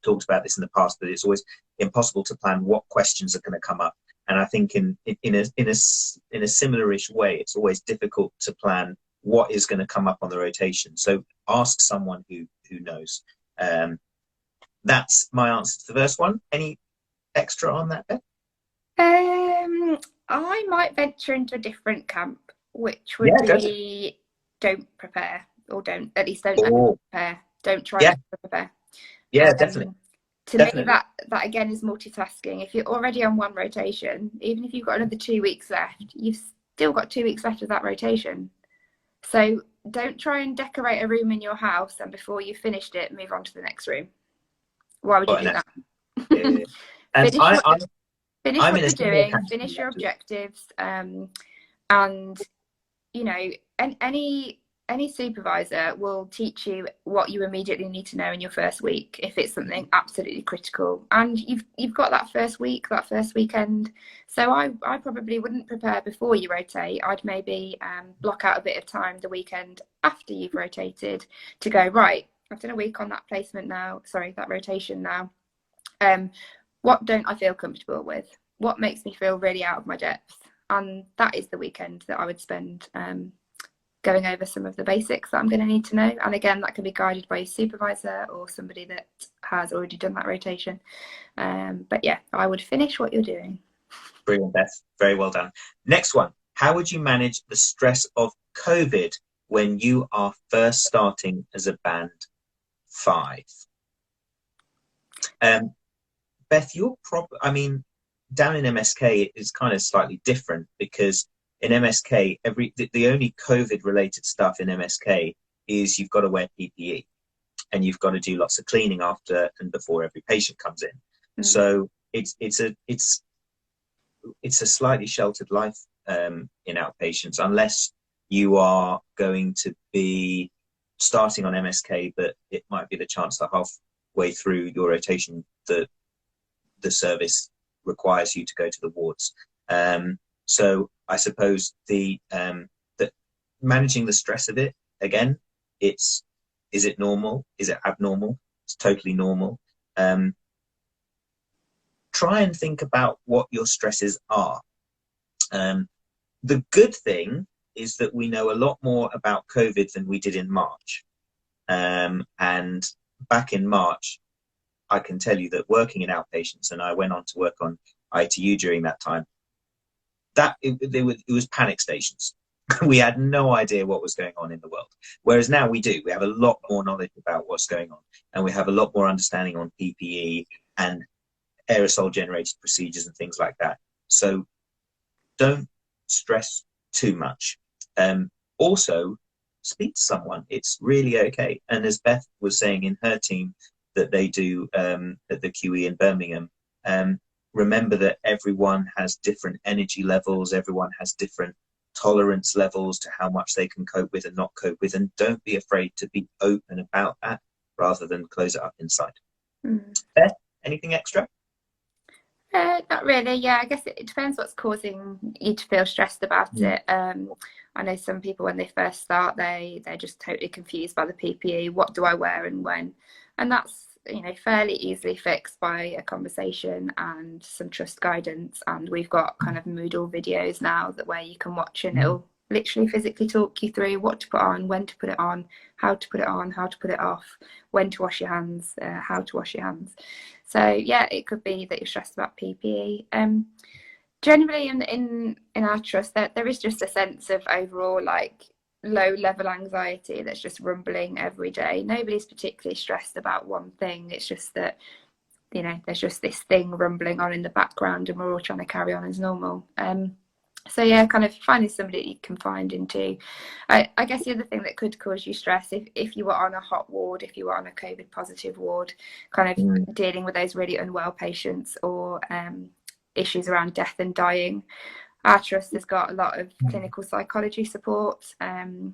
talked about this in the past, but it's always impossible to plan what questions are going to come up. And I think in a similar-ish way, it's always difficult to plan what is going to come up on the rotation. So ask someone who knows. That's my answer to the first one. Any extra on that, Beth? I might venture into a different camp, which would be don't prepare, or don't prepare. Don't try to prepare. Yeah, definitely. To me, that again is multitasking. If you're already on one rotation, even if you've got another 2 weeks left, you've still got 2 weeks left of that rotation. So don't try and decorate a room in your house and before you've finished it, move on to the next room. Why would you do that? Finish what you're doing, finish your objectives, and you know, any supervisor will teach you what you immediately need to know in your first week if it's something absolutely critical, and you've got that first weekend. So I probably wouldn't prepare before you rotate. I'd maybe block out a bit of time the weekend after you've rotated to go, right, I've done a week on that that rotation now. What don't I feel comfortable with? What makes me feel really out of my depth? And that is the weekend that I would spend going over some of the basics that I'm going to need to know. And again, that can be guided by a supervisor or somebody that has already done that rotation. But yeah, I would finish what you're doing. Brilliant, Beth. Very well done. Next one. How would you manage the stress of COVID when you are first starting as a band 5? Beth, I mean, down in MSK, it's kind of slightly different, because in MSK, the only COVID related stuff in MSK is you've got to wear PPE, and you've got to do lots of cleaning after and before every patient comes in. So it's a slightly sheltered life in outpatients, unless you are going to be starting on MSK, but it might be the chance that halfway through your rotation, the service requires you to go to the wards. So I suppose the managing the stress of it, again, is it normal? Is it abnormal? It's totally normal. Try and think about what your stresses are. The good thing is that we know a lot more about COVID than we did in March. And back in March, I can tell you that working in outpatients, and I went on to work on ITU during that time, it was panic stations. We had no idea what was going on in the world. Whereas now we do. We have a lot more knowledge about what's going on, and we have a lot more understanding on PPE and aerosol generated procedures and things like that. So don't stress too much. Also, speak to someone. It's really okay. And as Beth was saying in her team that they do at the QE in Birmingham, remember that everyone has different energy levels, everyone has different tolerance levels to how much they can cope with and not cope with, and don't be afraid to be open about that rather than close it up inside. Beth, anything extra? Not really. Yeah, I guess it depends what's causing you to feel stressed about it. I know some people, when they first start, they're just totally confused by the PPE. What do I wear and when? And that's, you know, fairly easily fixed by a conversation and some trust guidance. And we've got kind of Moodle videos now where you can watch, and it'll literally physically talk you through what to put on, when to put it on, how to put it on, how to put it off, when to wash your hands, how to wash your hands. So yeah, it could be that you're stressed about PPE. Generally in our trust, there is just a sense of overall like low level anxiety that's just rumbling every day. Nobody's particularly stressed about one thing. It's just that, you know, there's just this thing rumbling on in the background, and we're all trying to carry on as normal. So yeah, kind of finding somebody that you can find into. I guess the other thing that could cause you stress, if you were on a hot ward, if you were on a COVID positive ward, kind of dealing with those really unwell patients, or issues around death and dying. Our trust has got a lot of clinical psychology support on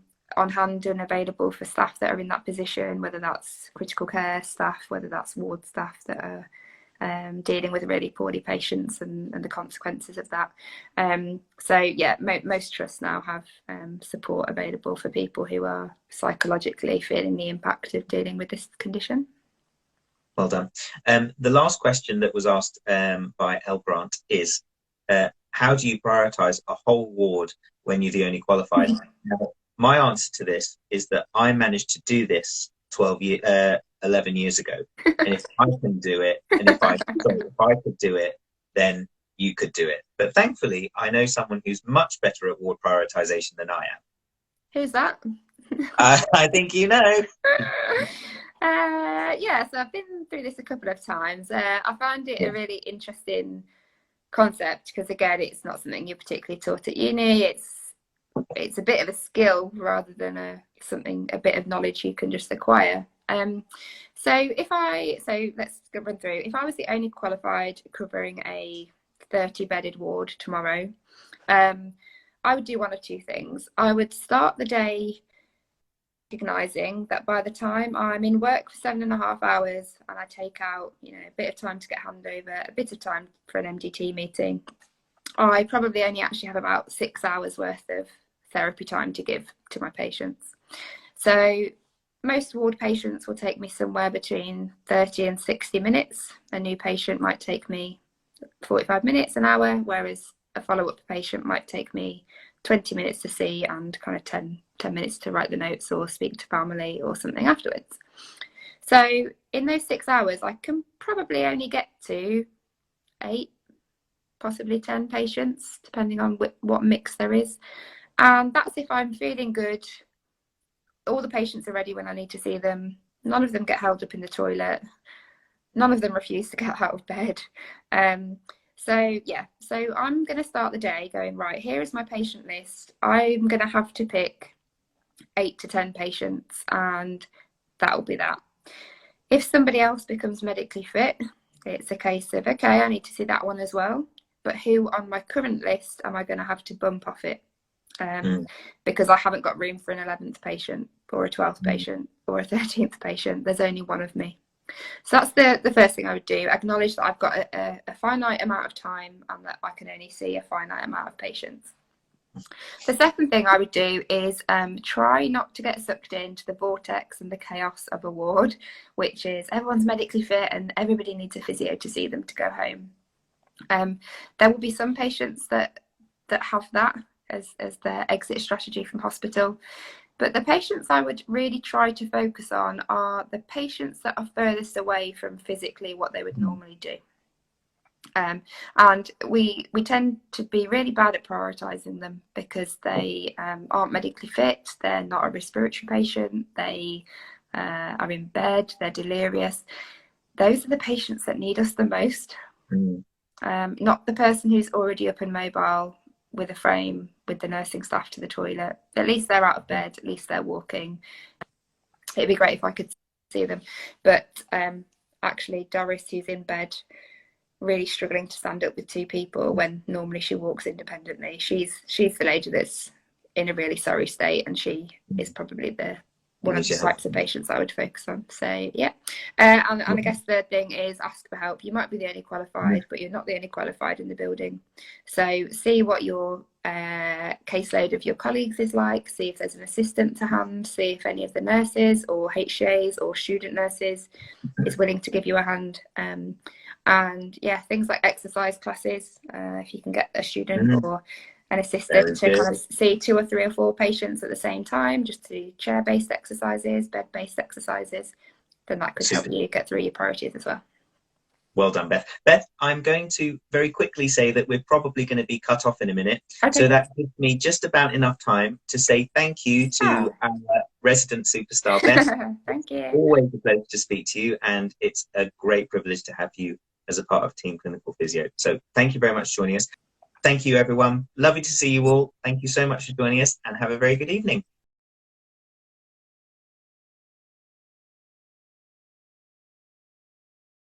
hand and available for staff that are in that position, whether that's critical care staff, whether that's ward staff that are dealing with really poorly patients and the consequences of that. So yeah, most trusts now have support available for people who are psychologically feeling the impact of dealing with this condition. Well done. The last question that was asked by El Grant is, how do you prioritise a whole ward when you're the only qualified? Now, my answer to this is that I managed to do this 11 years ago. And if I can do it, and if I could do it, then you could do it. But thankfully, I know someone who's much better at ward prioritisation than I am. Who's that? I think you know. Yeah, so I've been through this a couple of times. I found it a really interesting concept, because again, it's not something you're particularly taught at uni. It's a bit of a skill rather than a bit of knowledge you can just acquire. So let's go run through. If I was the only qualified covering a 30-bedded ward tomorrow, I would do one of two things. I would start the day recognizing that by the time I'm in work for 7.5 hours and I take out, you know, a bit of time to get handover, a bit of time for an MDT meeting, I probably only actually have about 6 hours worth of therapy time to give to my patients. So most ward patients will take me somewhere between 30 and 60 minutes. A new patient might take me 45 minutes, an hour, whereas a follow-up patient might take me 20 minutes to see and kind of 10 minutes to write the notes or speak to family or something afterwards. So in those 6 hours, I can probably only get to 8, possibly 10 patients, depending on what mix there is. And that's if I'm feeling good. All the patients are ready when I need to see them. None of them get held up in the toilet. none of them refuse to get out of bed. So yeah, so I'm going to start the day going, right, here is my patient list. I'm going to have to pick 8 to 10 patients, and that will be that. If somebody else becomes medically fit, it's a case of, okay, I need to see that one as well, but who on my current list am I going to have to bump off it? Because I haven't got room for an 11th patient or a 12th patient or a 13th patient. There's only one of me. So that's the first thing I would do. Acknowledge that I've got a finite amount of time and that I can only see a finite amount of patients. The second thing I would do is try not to get sucked into the vortex and the chaos of a ward, which is everyone's medically fit and everybody needs a physio to see them to go home. There will be some patients that have that as their exit strategy from hospital. But the patients I would really try to focus on are the patients that are furthest away from physically what they would normally do. And we tend to be really bad at prioritising them because they aren't medically fit, they're not a respiratory patient, they are in bed, they're delirious. Those are the patients that need us the most, not the person who's already up and mobile with a frame with the nursing staff to the toilet. At least they're out of bed, at least they're walking. It'd be great if I could see them. But actually Doris, who's in bed really struggling to stand up with 2 people when normally she walks independently, she's the lady that's in a really sorry state, and she is probably one of the types of patients I would focus on. So yeah, and I guess the third thing is ask for help. You might be the only qualified, but you're not the only qualified in the building. So see what your caseload of your colleagues is like, see if there's an assistant to hand, see if any of the nurses or HCAs or student nurses is willing to give you a hand. And yeah, things like exercise classes, if you can get a student or an assistant to kind of see 2 or 3 or 4 patients at the same time, just to do chair-based exercises, bed-based exercises, then that could help you get through your priorities as well. Well done, Beth. Beth, I'm going to very quickly say that we're probably going to be cut off in a minute. Okay. So that gives me just about enough time to say thank you to our resident superstar, Beth. Thank you. It's always a pleasure to speak to you, and it's a great privilege to have you as a part of Team Clinical Physio. So thank you very much for joining us. Thank you, everyone. Lovely to see you all. Thank you so much for joining us, and have a very good evening.